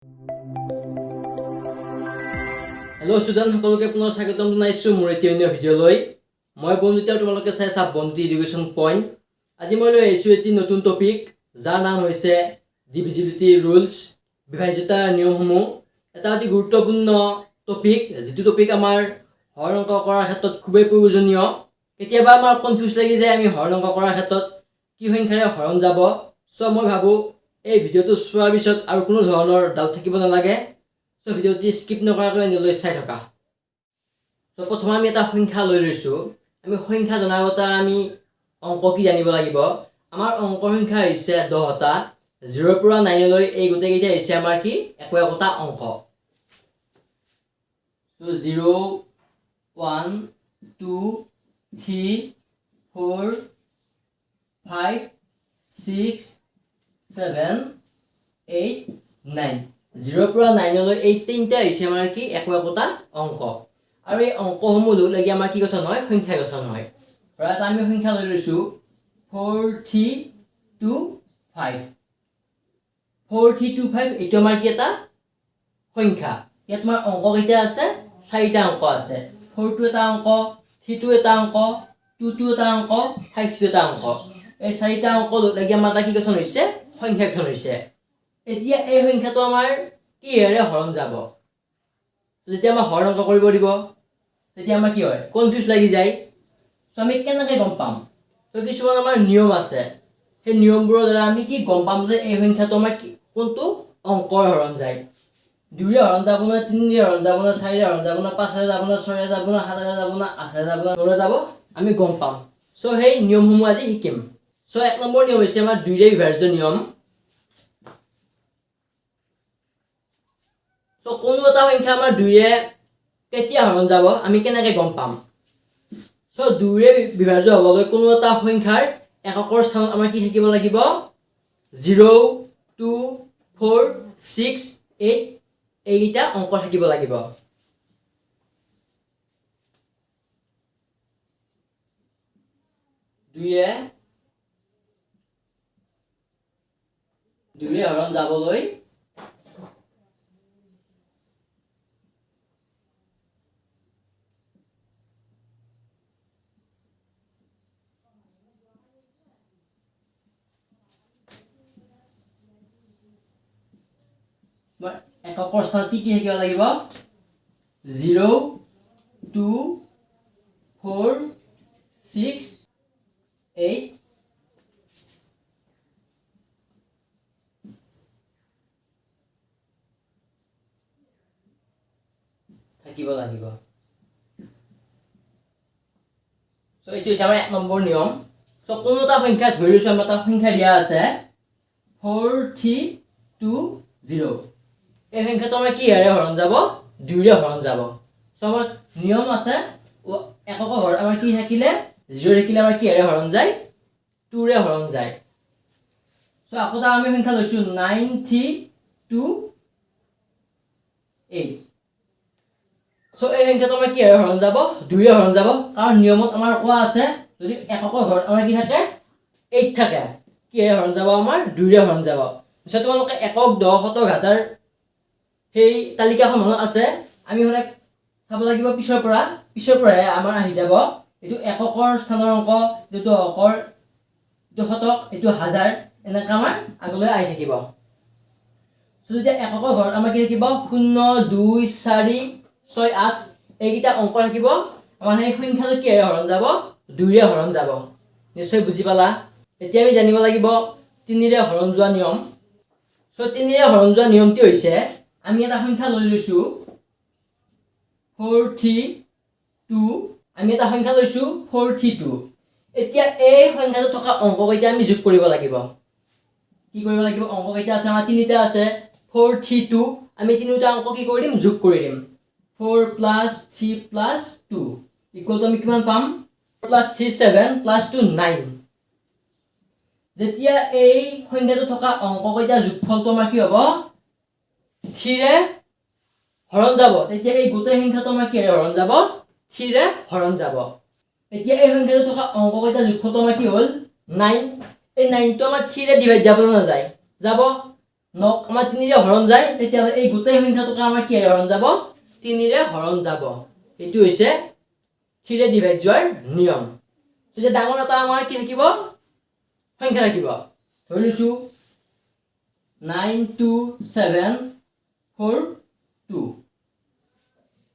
Hello student, সকলোকে পুনৰ স্বাগতম জনাইছো মোৰ এটি অন্য ভিডিঅ'লৈ। মই বন্ধুত্ব তোমালোকে চাই আছা বন্ধুত্ব এডুকেশ্যন পইণ্ট। আজি মই লৈ আহিছো এটি নতুন টপিক যাৰ নাম হৈছে ডিভিজিবিলিটি ৰুলছ, বিভাজ্যতাৰ নিয়মসমূহ। এটা অতি গুৰুত্বপূৰ্ণ টপিক, যিটো টপিক আমাৰ হৰণ অংক কৰাৰ ক্ষেত্ৰত খুবেই প্ৰয়োজনীয়। কেতিয়াবা আমাৰ কনফিউজ লাগি যায় আমি হৰণ অংক কৰাৰ ক্ষেত্ৰত কি সংখ্যাৰে হৰণ যাব। সো মই ভাবো এই ভিডিঅ'টো চোৱাৰ পিছত আৰু কোনো ধৰণৰ ডাউট থাকিব নালাগে। সো ভিডিঅ'টি স্কিপ নকৰাকৈ নিলৈ চাই থকা। তো প্ৰথমে আমি এটা সংখ্যা লৈ লৈছোঁ। আমি সংখ্যা জনাৰ আগতে আমি অংক কি জানিব লাগিব। আমাৰ অংকৰ সংখ্যা হৈছে 10টা। 0 পৰা 9 লৈ এই গোটেইকেইটা হৈছে আমাৰ কি একোটা অংক। তো 0 1 2 3 4 5 6 7 8 9 0 পৰা 9 লৈ এই তিনিটা হৈছে আমাৰ কি একোটা অংক। আৰু এই অংকসমূহ লাগি আমাৰ কি গঠন হয়, সংখ্যা গঠন হয়। ধৰা আমি সংখ্যা লৈ লৈছোঁ 4325। 4325 এইটো আমাৰ কি এটা সংখ্যা। ইয়াত তোমাৰ অংক কেইটা আছে, 4টা অংক আছে। 4টো এটা অংক, 3টো এটা অংক, 2টো এটা অংক, 5টো এটা অংক। এই 4টা অংক লাগি আমাৰ এটা কি গঠন হৈছে, সংখ্যা গঠন হৈছে। এতিয়া এই সংখ্যাটো আমাৰ কিহেৰে হৰণ যাব। যেতিয়া আমাৰ হৰণ অংক কৰিব দিব তেতিয়া আমাৰ কি হয়, কনফিউজ লাগি যায়। তো আমি কেনেকৈ গম পাম? তো কিছুমান আমাৰ নিয়ম আছে, সেই নিয়মবোৰৰ দ্বাৰা আমি কি গম পাম যে এই সংখ্যাটো আমাৰ কোনটো অংকৰ হৰণ যায়। 2ৰে হৰণ যাব না, 3ৰে হৰণ যাব না, 4ৰে হৰণ যাব না, 5ৰে যাব না, 6ৰে যাব না, 7ৰে যাব না, 8ৰে যাব না, 9ৰে যাব, আমি গম পাম। সো সেই নিয়মসমূহ আজি শিকিম। সো 1 নম্বৰ নিয়ম হৈছে আমাৰ 2ৰে বিভাজ্য নিয়ম। তো কোনো এটা সংখ্যা আমাৰ 2ৰে কেতিয়া হৰণ যাব আমি কেনেকৈ গম পাম। সো 2ৰে বিভাজ্য হ'বলৈ কোনো এটা সংখ্যাৰ এককৰ স্থানত আমাৰ কি থাকিব লাগিব, 0 2 4 6 8 এইকেইটা অংক থাকিব লাগিব। দুইৰে হৰণ যাবলৈ এককৰ স্থানত কি থাকিব লাগিব, 0 2 4 6 8 থাকিব লাগিব। তো এইটো হৈছে আমাৰ 1 নম্বৰ নিয়ম। তো কোনো এটা সংখ্যা ধৰি লৈছোঁ, আমাৰ এটা সংখ্যা দিয়া আছে 4320। এই সংখ্যাটো আমাৰ কিহেৰে হৰণ যাব, 2ৰে হৰণ যাব। সো আমাৰ নিয়ম আছে, একক ঘৰ আমাৰ কি থাকিলে 0 থাকিলে আমাৰ কিহেৰে হৰণ যায়, 2ৰে হৰণ যায়। সো আকৌ আমি সংখ্যা লৈছোঁ 9328। সো এই সংখ্যাটো আমাৰ কিহেৰে হৰণ যাব, 2ৰে হৰণ যাব। কাৰণ নিয়মত আমাৰ কোৱা আছে যদি এককৰ ঘৰত আমাৰ কি থাকে 8 থাকে, কিহেৰে হৰণ যাব, আমাৰ 2ৰে হৰণ যাব। পিছত তোমালোকে একক, দহ, শতক, হাজাৰ সেই তালিকাখন আছে, আমি মানে চাব লাগিব পিছৰ পৰাহে আমাৰ আহি যাব। এইটো এককৰ স্থানৰ অংক, এইটো অংকৰ, এইটো শতক, এইটো হাজাৰ, এনেকৈ আমাৰ আগলৈ আহি থাকিব। যেতিয়া এককৰ ঘৰত আমাৰ কি থাকিব 0 2 4 6 8 এইকেইটা অংক থাকিব, আমাৰ সেই সংখ্যাটো কিহেৰে হৰণ যাব, 2ৰে হৰণ যাব। নিশ্চয় বুজি পালা। এতিয়া আমি জানিব লাগিব 3ৰে হৰণ যোৱা নিয়ম। সো 3ৰে হৰণ যোৱা নিয়মটি হৈছে, আমি এটা সংখ্যা লৈ লৈছোঁ 432। আমি এটা সংখ্যা লৈছোঁ 432। এতিয়া এই সংখ্যাটো থকা অংককেইটা আমি যোগ কৰিব লাগিব। কি কৰিব লাগিব, অংককেইটা আছে আমাৰ 3টা আছে, 432 আমি 3টা অংক কি কৰি দিম, যোগ কৰি দিম। 4 + 3 + 2 = আমি কিমান পাম, 4 + 3 7 + 2 9। যেতিয়া এই সংখ্যাটো থকা অংককেইটা যোগফলটো আমাৰ কি হ'ব, 3ৰে হৰণ যাব, তেতিয়া এই গোটেই সংখ্যাটো আমাৰ কিহেৰে হৰণ যাব, 3ৰে হৰণ যাব। এতিয়া এই সংখ্যাটো থকা অংককেইটা যোগফলটো আমাৰ কি হ'ল 9। এই 9টো আমাৰ 3ৰে ডিভাইড যাব নাযায়, যাব। 9 আমাৰ 3 ৰে হৰণ যায় তেতিয়া এই গোটেই সংখ্যাটোক আমাৰ কি হৰণ যাব 3 ৰে হৰণ যাব এটো হৈছে 3 ৰে ডিভাইড যোৱাৰ নিয়ম তেতিয়া ডাঙৰ এটা আমাৰ কি থাকিব সংখ্যা থাকিব ধৰি লৈছো 92742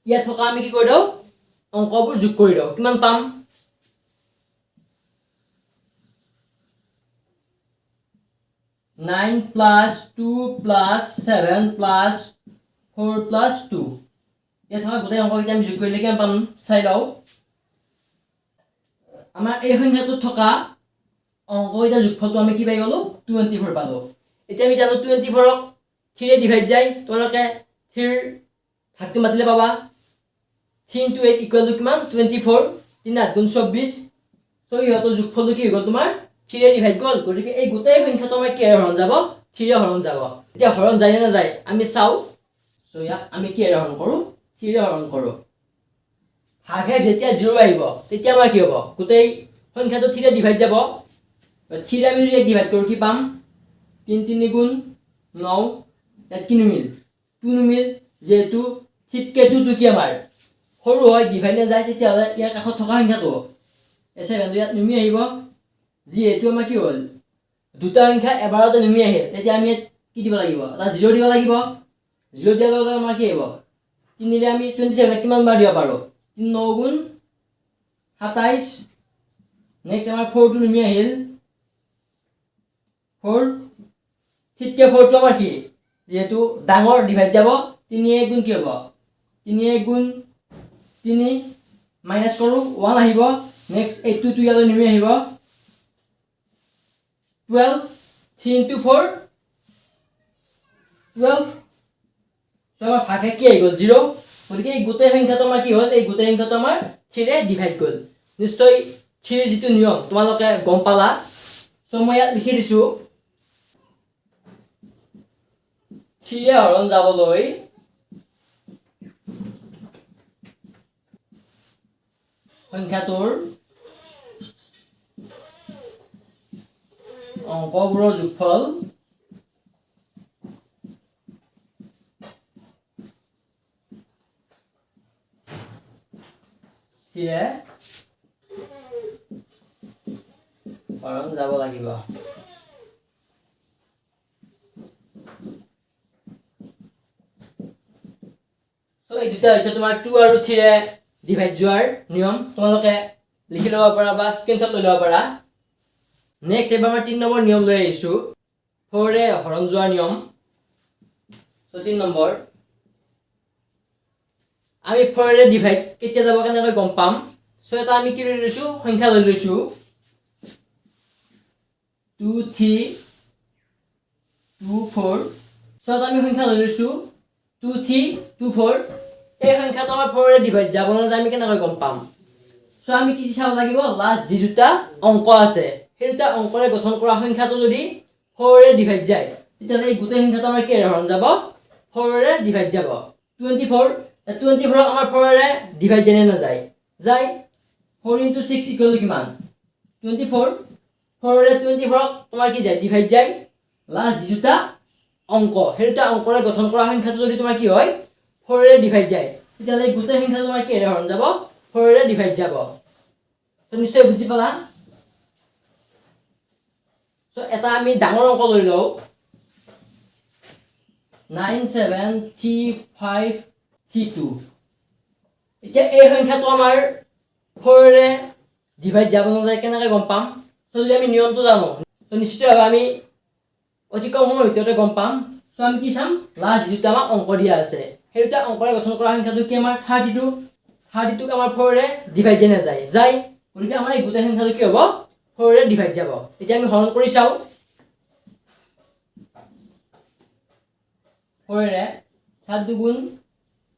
ইয়া থকা আমি কি কৰি দাও অংকবোৰ যোগ কৰি দাও কিমান পাম 9 plus 2 plus 7 plus 4 plus 2 ইয়া থকা গোটেই অংককেইটা আমি যোগ কৰিলে কিমান পাম চাই লও আমাৰ এই সংখ্যাটোত থকা অংককেইটা যোগফলটো আমি কি পাই গলো 24 পালো এতিয়া আমি জানো 24 ক 3 ৰে ডিভাইড যায় তোমালোকে 3 ভাগটো মাতিলে পাবা 3 into 8 equal to কিমান 24 3 8 গুণ 24 সো ইহতৰ যোগফলটো কি হৈ গল তোমাৰ 3 ৰে ডিভাইড গল গতিকে এই গোটেই সংখ্যাটো আমাৰ কি হৰণ যাব 3 ৰে হৰণ যাব এতিয়া হৰণ যায় না যায় আমি চাও সো ইয়াক আমি কি হৰণ কৰো 3 ৰে হৰণ কৰো ভাগে যেতিয়া 0 আহিব তেতিয়া আমাৰ কি হ'ব গোটেই সংখ্যাটো 3 ৰে ডিভাইড যাব 3 ৰে আমি যদি ডিভাইড কৰো কি পাম 3 3 গুণ 9 ইয়াত কি নুমিল 2 নুমিল যেহেতু ঠিককে 2 কি আমাৰ সৰু হয় ডিভাইড না যায় তেতিয়া ইয়াৰ কাষত থকা সংখ্যাটো এই 7 ইয়াত নুমি আহিব যেহেতু আমাৰ কি হল দুটা সংখ্যা এবাৰতে নুমি আহে তেতিয়া আমি কি দিব লাগিব এটা 0 দিব লাগিব 0 দিয়াৰ লগে আমাৰ কি হ'ব 3 ৰে আমি 27 কিমান বাৰ দিব পাৰো 3 9 গুণ 27 নেক্সট আমাৰ 4 টো নুমি আহিল 4 ঠিককে 4 টো আমাৰ কি যেহেতু ডাঙৰ ডিভাইড যাব 3 1 গুণ কি হ'ব 3 1 গুণ 3 মাইনাস কৰো 1 আহিব নেক্সট 8 টো ইয়ালৈ নুমি আহিব 12 3 into 4 12 so আমাৰ ভাগে কি আহি গল 0 গতিকে এই গোটেই সংখ্যাটো আমাৰ কি হল এই গোটেই সংখ্যাটো আমাৰ 3 ৰে ডিভাইড গল নিশ্চয় 3 ৰ যিটো নিয়ম তোমালোকে গম পালা সো মই ইয়াত লিখি দিছো 3 ৰে হৰণ যাবলৈ সংখ্যাটোৰ অংকবোৰৰ যোগফল here হৰণ যাব লাগিব সো এই দুটা হৈছে তোমাৰ 2 আৰু 3 ৰে ডিভাইড যোৱাৰ নিয়ম তোমালোকে লিখি লব পাৰা বা স্ক্ৰিনশ্বট লৈ লব পাৰা নেক্সট এবাৰ মই 3 নম্বৰ নিয়ম লৈ আহিছো 4 ৰে হৰণ যোৱাৰ নিয়ম সো 3 নম্বৰ আমি 4 ৰে ডিভাইড কেতিয়া যাব কেনেকৈ গম পাম সো এটা আমি কি লৈ লৈছো সংখ্যা লৈ লৈছো 2 3 2 4 সো এটা আমি সংখ্যা লৈ লৈছো 2 3 2 4 এই সংখ্যাটো আমাৰ 4 ৰে ডিভাইড যাব না আমি কেনেকৈ গম পাম সো আমি কি চাব লাগিব লাষ্ট যি দুটা অংক আছে সেই দুটা অংকৰে গঠন কৰা সংখ্যাটো যদি 4 ৰে ডিভাইড যায় তেতিয়া এই গোটেই সংখ্যাটো আমাৰ কি হৰণ যাব 4 ৰে ডিভাইড যাব 24 24 আমাৰ 4 ৰে ডিভাইড জেনে না যায় 4 into 6 equal to কিমান 24 4 ৰে 24 তোমাৰ কি যায় ডিভাইড যায় লাষ্ট যি দুটা অংক সেই দুটা অংকৰে গঠন কৰা সংখ্যাটো যদি তোমাৰ কি হয় 4 ৰে ডিভাইড যায় তেতিয়া এই গোটেই সংখ্যাটো তোমাৰ কি হৰণ যাব 4 ৰে ডিভাইড যাব তো নিশ্চয় বুজি পালা সো এটা আমি ডাঙৰ অংক লৈ লও 973532 এতিয়া এই সংখ্যাটো আমাৰ 4 ৰে ডিভাইড যাব না যায় কেনেকৈ গম পাম সো যদি আমি নিয়মটো জানো তো নিশ্চিতভাৱে আমি অতি কম সময়ৰ ভিতৰতে গম পাম সো আমি কি চাম লাষ্ট যেটা আমাৰ অংক দিয়া আছে সেই দুটা অংকৰে গঠন কৰা সংখ্যাটো কি আমাৰ 32 32 আমাৰ 4 ৰে ডিভাইড জেনে যায় গতিকে আমাৰ এই গোটেই সংখ্যাটো কি হ'ব 4 ৰে ডিভাইড যাব এতিয়া আমি হৰণ কৰি চাও 4 ৰে 7 গুণ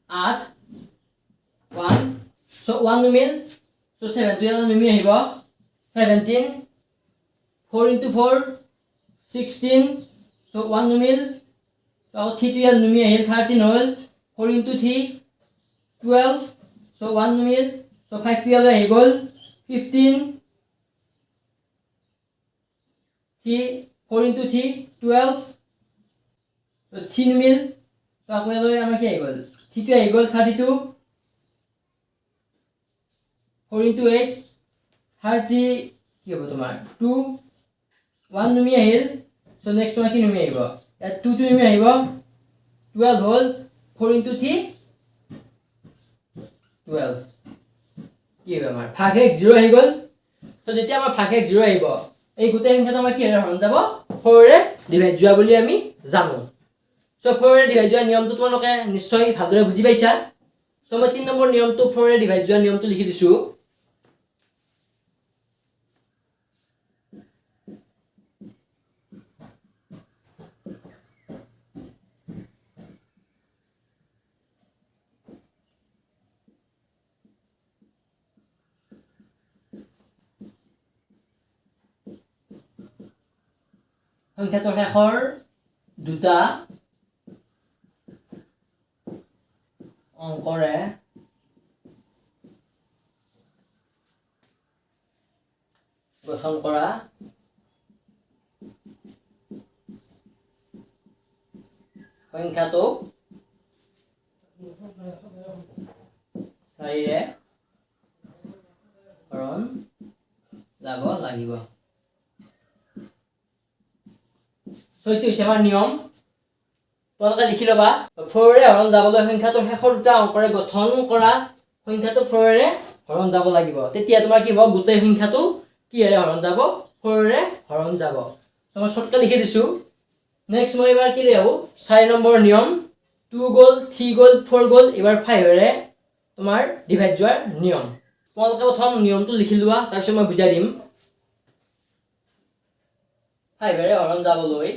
8 1 সো 1 নুমিল সো 7 টো ইয়াত নুমি আহিব 17 4 into 4 16 সো 1 নুমিল তো 3 টো ইয়াত নুমি আহিল 13 হল 4 into 3 12 সো 1 নুমিল সো 5 টো ইয়াত আহি গল 15 3 4 into 3 12 তো 3 নিমিল তো আকৌ লৈ আমাৰ কি আহি গ'ল 3 টো আহি গ'ল 32 4 into 8 30 কি হ'ব তোমাৰ 2 1 নুমি আহিল সো নেক্সট তোমাৰ কি নুমি আহিব ইয়াত 2 টো নুমি আহিব 12 হ'ল 4 into 3 12 কি হ'ব আমাৰ ভাগশেষ 0 আহি গ'ল তো যেতিয়া আমাৰ ভাগশেষ 0 আহিব এই গোটেই সংখ্যাটো আমাৰ কিহেৰে হৰণ যাব 4 ৰে ডিভাইড যোৱা বুলি আমি জানো সো 4 ৰে ডিভাইড যোৱা নিয়মটো তোমালোকে নিশ্চয় ভালদৰে বুজি পাইছা সো মই 3 নম্বৰ নিয়মটো 4 ৰে ডিভাইড যোৱা নিয়মটো লিখি দিছো সংখ্যাটোৰ শেষৰ দুটা অংকৰে গঠন কৰা সংখ্যাটোক 4 ৰে হৰণ যাব লাগিব সৈতে হৈছে আমাৰ নিয়ম তোমালোকে লিখি ল'বা 4 ৰে হৰণ যাবলৈ সংখ্যাটোৰ শেষৰ দুটা অংকৰে গঠন কৰা সংখ্যাটো 4 ৰে হৰণ যাব লাগিব তেতিয়া তোমাৰ কি হ'ব গোটেই সংখ্যাটো কিহেৰে হৰণ যাব 4 ৰে হৰণ যাব মই শৰ্টকাট লিখি দিছো নেক্সট মই এবাৰ কি লিখো 4 নম্বৰ নিয়ম 2 গ'ল 3 গ'ল 4 গ'ল এবাৰ 5 ৰে তোমাৰ ডিভাইড যোৱাৰ নিয়ম তোমালোকে প্ৰথম নিয়মটো লিখি লোৱা তাৰ পিছত মই বুজাই দিম 5 ৰে হৰণ যাবলৈ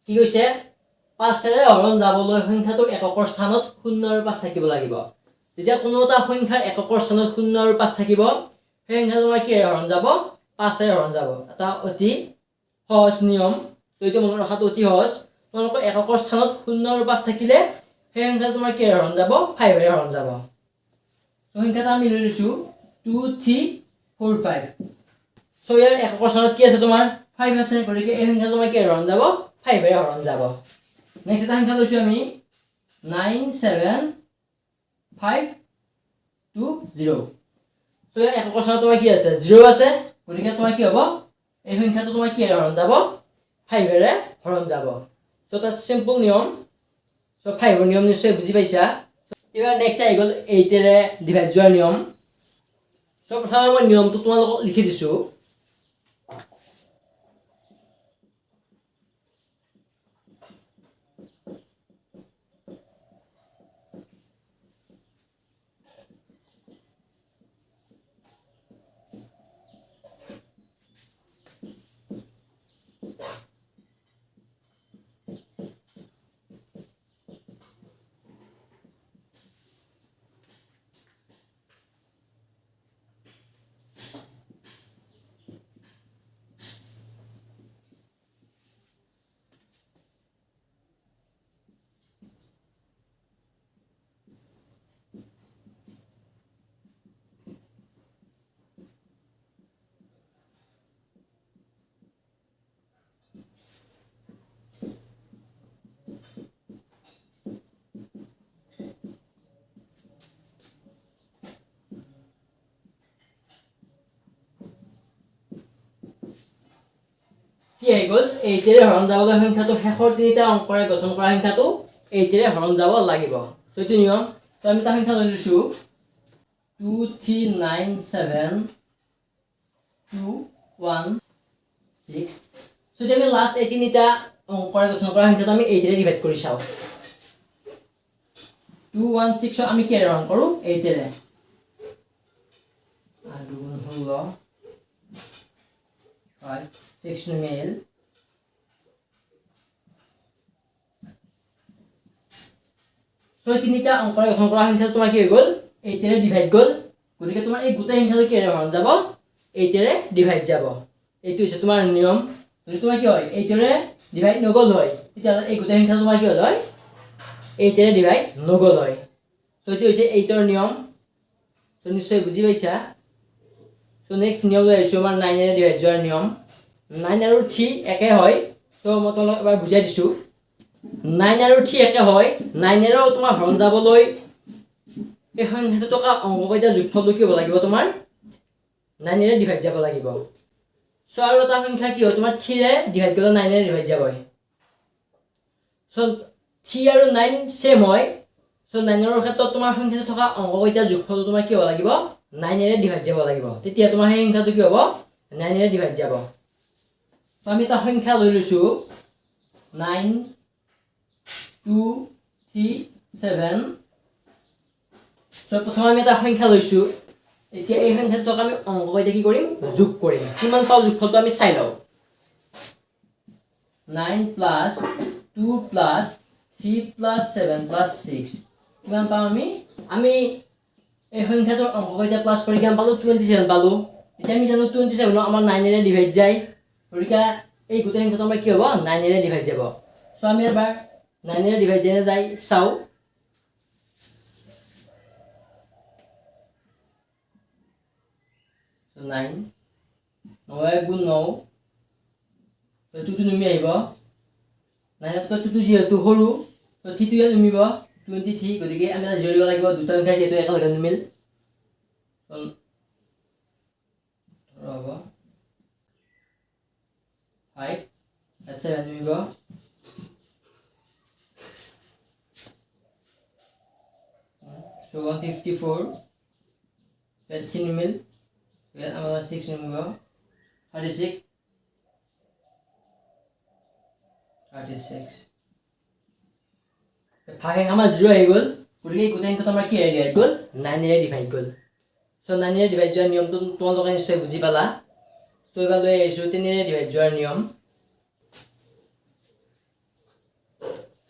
কি কৈছে 5 ৰে হৰণ যাবলৈ সংখ্যাটোৰ এককৰ স্থানত 0 আৰু 5 থাকিব লাগিব যেতিয়া কোনো এটা সংখ্যাৰ এককৰ স্থানত 0 আৰু 5 থাকিব সেই সংখ্যাটো আমাৰ কি হৰণ যাব 5 ৰে হৰণ যাব এটা অতি সহজ নিয়ম তো এইটো মনত ৰখাটো অতি সহজ তোমালোকৰ এককৰ স্থানত 0 আৰু 5 থাকিলে সেই সংখ্যাটো তোমাৰ কি হৰণ যাব 5 ৰে হৰণ যাব তো সংখ্যাটো আমি লৈ লৈছো 2 3 4 5 সো ইয়াৰ এককৰ স্থানত কি আছে তোমাৰ 5 আছে গতিকে এই সংখ্যাটো তোমাৰ কি হৰণ যাব 5 ৰে হৰণ যাব নেক্সট এটা সংখ্যা লৈছো আমি 9 7 5 2 0 সো ইয়াৰ এককৰ স্থানত তোমাৰ কি আছে 0 আছে গতিকে তোমাৰ কি হ'ব এই সংখ্যাটো তোমাৰ কি হৰণ যাব 5 ৰে হৰণ যাব সো এটা সিম্পল নিয়ম সো 5 ৰ নিয়ম নিশ্চয় বুজি পাইছা এবাৰ নেক্সট আহি গ'ল 8 ৰে ডিভাইড যোৱাৰ নিয়ম সো প্ৰথমে মই নিয়মটো তোমালোকক লিখি দিছো কি আহি গ'ল 8 ৰে হৰণ যাবলৈ সংখ্যাটো শেষৰ তিনিটা অংকৰে গঠন কৰা সংখ্যাটো 8 ৰে হৰণ যাব লাগিব সো এইটো নিয়ম তো আমি এটা সংখ্যা লৈ লৈছো 2 3 9 7 2 1 6 সো আমি লাষ্ট এই তিনিটা অংকৰে গঠন কৰা সংখ্যাটো আমি 8 ৰে ডিভাইড কৰি চাও 2 1 6 আমি কি হৰণ কৰো 8 ৰে আৰু 16 5 6 নুমিয়েল তো তিনিটা অংকৰ গঠন কৰা সংখ্যা তোমাৰ কি হৈ গ'ল 8 ৰে ডিভাইড গ'ল গতিকে তোমাৰ এই গোটেই সংখ্যাটো কিৰে হৰণ যাব 8 ৰে ডিভাইড যাব এইটো হৈছে তোমাৰ নিয়ম যদি তোমাৰ কি হয় 8 ৰে ডিভাইড নগল হয় তেতিয়া এই গোটেই সংখ্যা তোমাৰ কি হয় 8 ৰে ডিভাইড নগল হয় তো এইটো হৈছে 8 ৰ নিয়ম তো নিশ্চয় বুজি পাইছা তো নেক্সট নিয়ম লৈ আহিছো আমাৰ 9 ৰে ডিভাইড যোৱাৰ নিয়ম 9 আৰু 3 একে হয় তো মই তোমাক এবাৰ বুজাই দিছো 9 আৰু 3 একে হয় 9 এৰো তোমাৰ হৰণ যাবলৈ এই সংখ্যাটো টকা অংককেইটা যোগফলটো কি হ'ব লাগিব তোমাৰ 9 ৰে ডিভাইড যাব লাগিব সো আৰু এটা সংখ্যা কি হয় তোমাৰ 3 ৰে ডিভাইড কৰিলে 9 ৰে ডিভাইড যাব হয় সো 3 আৰু 9 সেম হয় সো 9 ৰ ক্ষেত্ৰত তোমাৰ সংখ্যাটো থকা অংককেইটা যোগফলটো তোমাৰ কি হ'ব লাগিব 9 ৰে ডিভাইড যাব লাগিব তেতিয়া তোমাৰ এই সংখ্যাটো কি হ'ব 9 ৰে ডিভাইড যাব তো আমি এটা সংখ্যা লৈ লৈছো 9 2 3 7 সো প্ৰথমে আমি এটা সংখ্যা লৈছো এতিয়া এই সংখ্যাটোক আমি অংককেইটা কি কৰিম যোগ কৰিম কিমান পাও যোগফলটো আমি চাই লও 9 plus 2 plus 3 plus 7 plus 6 কিমান পাও আমি এই সংখ্যাটোৰ অংককেইটা প্লাস কৰি কিমান পালো 27 পালো এতিয়া আমি জানো 27 আমাৰ 9 ৰে ডিভাইড যায় গতিকে এই গোটেই সংখ্যাটো আমাৰ কি হ'ব 9 ৰে ডিভাইড যাব সো আমি এবাৰ 9 ৰে ডিভাইড যায় চাও 9 9 গুণ 9 তো নুমি আহিব 9 তকৈ তো যেহেতু সৰু তো থিটো ইয়াত নুমিব 23 গতিকে আমি এটা জিৰ' দিব লাগিব দুটা সংখ্যা যেহেতু একেলগে নুমিল হ'ব 5 7 নুমিব so 154 3 নুমিল ইয়াত আমাৰ 6 নুমিব 36 ভাগে আমাৰ 0 আহি গ'ল গতিকে গোটেই সংখ্যাটো আমাৰ কি ডিভাইড গ'ল 9 ৰে ডিভাইড গ'ল সো 9 ৰে ডিভাইড যোৱাৰ নিয়মটো তোমালোকে নিশ্চয় বুজি পালা সো এবাৰ লৈ আহিছো 3 ৰে ডিভাইড যোৱাৰ নিয়ম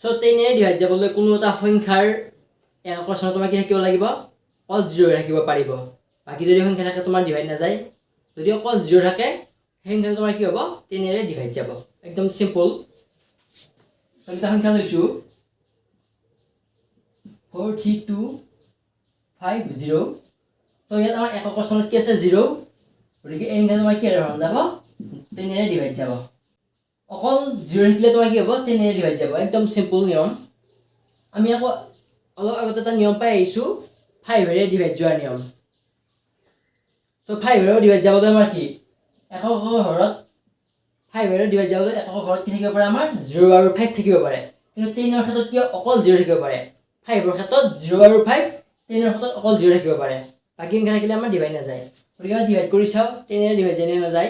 সো 3 ৰে ডিভাইড যাবলৈ কোনো এটা সংখ্যাৰ একৰ স্থানত তোমাৰ কি থাকিব লাগিব অল 0 ৰাখিব পাৰিব বাকি যদি সংখ্যা থাকে তোমাৰ ডিভাইড না যায় যদি অকল 0 থাকে সেই সংখ্যাটো তোমাৰ কি হ'ব 3 ৰে ডিভাইড যাব একদম সিম্পল আমি এটা সংখ্যা লৈছো 43250 তো ইয়াত আমাৰ একৰ স্থানত কি আছে 0 গতিকে এই সংখ্যাটো তোমাৰ কি হৰণ যাব 3 ৰে ডিভাইড যাব অকল 0 থাকিলে তোমাৰ কি হ'ব 3 ৰে ডিভাইড যাব একদম সিম্পল নিয়ম আমি আকৌ অলপ আগতে এটা নিয়ম পাই আহিছো 5 ৰে ডিভাইড যোৱাৰ নিয়ম সো 5 ৰে ডিভাইড যাবলৈ আমাৰ কি একৰ ঘৰত 5 ৰে ডিভাইড যাবলৈ একৰ ঘৰত কি থাকিব পাৰে আমাৰ 0 আৰু 5 থাকিব পাৰে কিন্তু 3 ৰ ক্ষেত্ৰত কি অকল 0 থাকিব পাৰে 5 ৰ ক্ষেত্ৰত 0 আৰু 5 3 ৰ ক্ষেত্ৰত অকল 0 থাকিব পাৰে বাকি সংখ্যা থাকিলে আমাৰ ডিভাইড না যায় গতিকে আমি ডিভাইড কৰি চাও 3 ৰে ডিভাইড যায় না যায়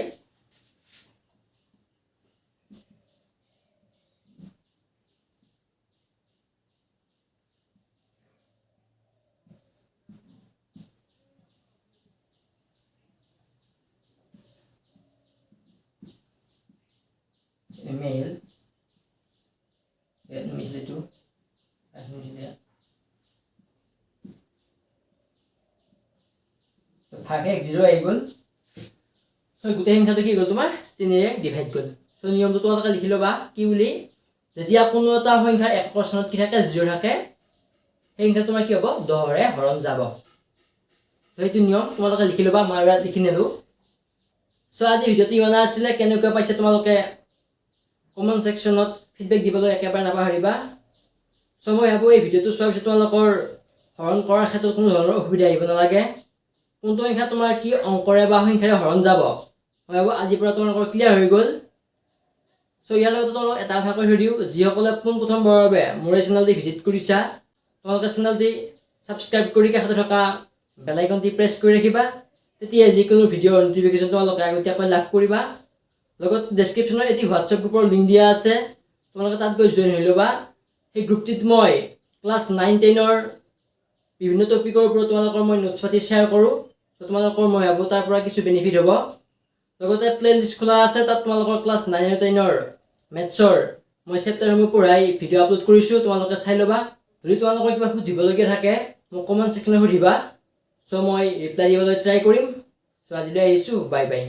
email ya misalnya itu misalnya তো ভাগে 0 আহি গ'ল সো গোটেই সংখ্যাটো কি গ'ল তোমাৰ 3 ৰে ডিভাইড গ'ল সো নিয়মটো তোমালোকে লিখি লবা কি বুলি যেতিয়া কোনো এটা সংখ্যাৰ একৰ স্থানত কি থাকে 0 থাকে সেই সংখ্যা তোমাৰ কি হ'ব 10 ৰে হৰণ যাব সো এইটো নিয়ম তোমালোকে লিখি লবা মই এবাৰ লিখি নেলো সো আজি ভিডিওটো ইমানে আছিল কেনেকুৱা পাইছে তোমালোকে কমেন্ট সেকশনত ফিডব্যাক দিবলৈ একেবাৰে নাপাহৰিবা সো মই ভাবো এই ভিডিওটো চোৱাৰ পিছত তোমালোকৰ হৰণ কৰাৰ ক্ষেত্ৰত কোনো ধৰণৰ অসুবিধা আহিব নালাগে কোনটো সংখ্যা তোমাৰ কি অংকৰে বা সংখ্যাৰে হৰণ যাব মই ভাবো আজিৰ পৰা তোমালোকৰ ক্লিয়াৰ হৈ গ'ল সো ইয়াৰ লগতে তোমালোক এটা কথা কৈ দিও যিসকলে প্ৰথমবাৰৰ বাবে মোৰ চেনেলটি ভিজিট কৰিছা তোমালোকে চেনেলটি সাবস্ক্ৰাইব কৰি কাষতে থকা বেল আইকনটি প্ৰেছ কৰি ৰাখিবা তেতিয়া যিকোনো ভিডিঅ' নটিফিকেশন তোমালোকে আগতীয়াকৈ লাভ কৰিবা লগত ডেসক্ৰিপচনত এটি হোৱাটছআপ গ্ৰুপৰ লিংক দিয়া আছে তোমালোকে তাত গৈ জয়েন হৈ লবা এই গ্ৰুপটিত মই ক্লাছ 9 10 ৰ বিভিন্ন টপিকৰ ওপৰত তোমালোকৰ মই নোটছ পাতি শ্বেয়াৰ কৰো তো তোমালোকৰ মই ভাবোঁ তাৰ পৰা কিছু বেনিফিট হ'ব লগতে প্লেলিষ্ট খোলা আছে তাত তোমালোকৰ ক্লাছ 9 আৰু 10ৰ মেথছৰ মই চেপ্টাৰসমূহ পঢ়াই ভিডিঅ' আপলোড কৰিছোঁ তোমালোকে চাই ল'বা যদি তোমালোকৰ কিবা সুধিবলগীয়া থাকে মোক কমেণ্ট ছেকশ্যনত সুধিবা চ' মই ৰিপ্লাই দিবলৈ ট্ৰাই কৰিম চ' আজিলৈ আহিছোঁ বাই বাই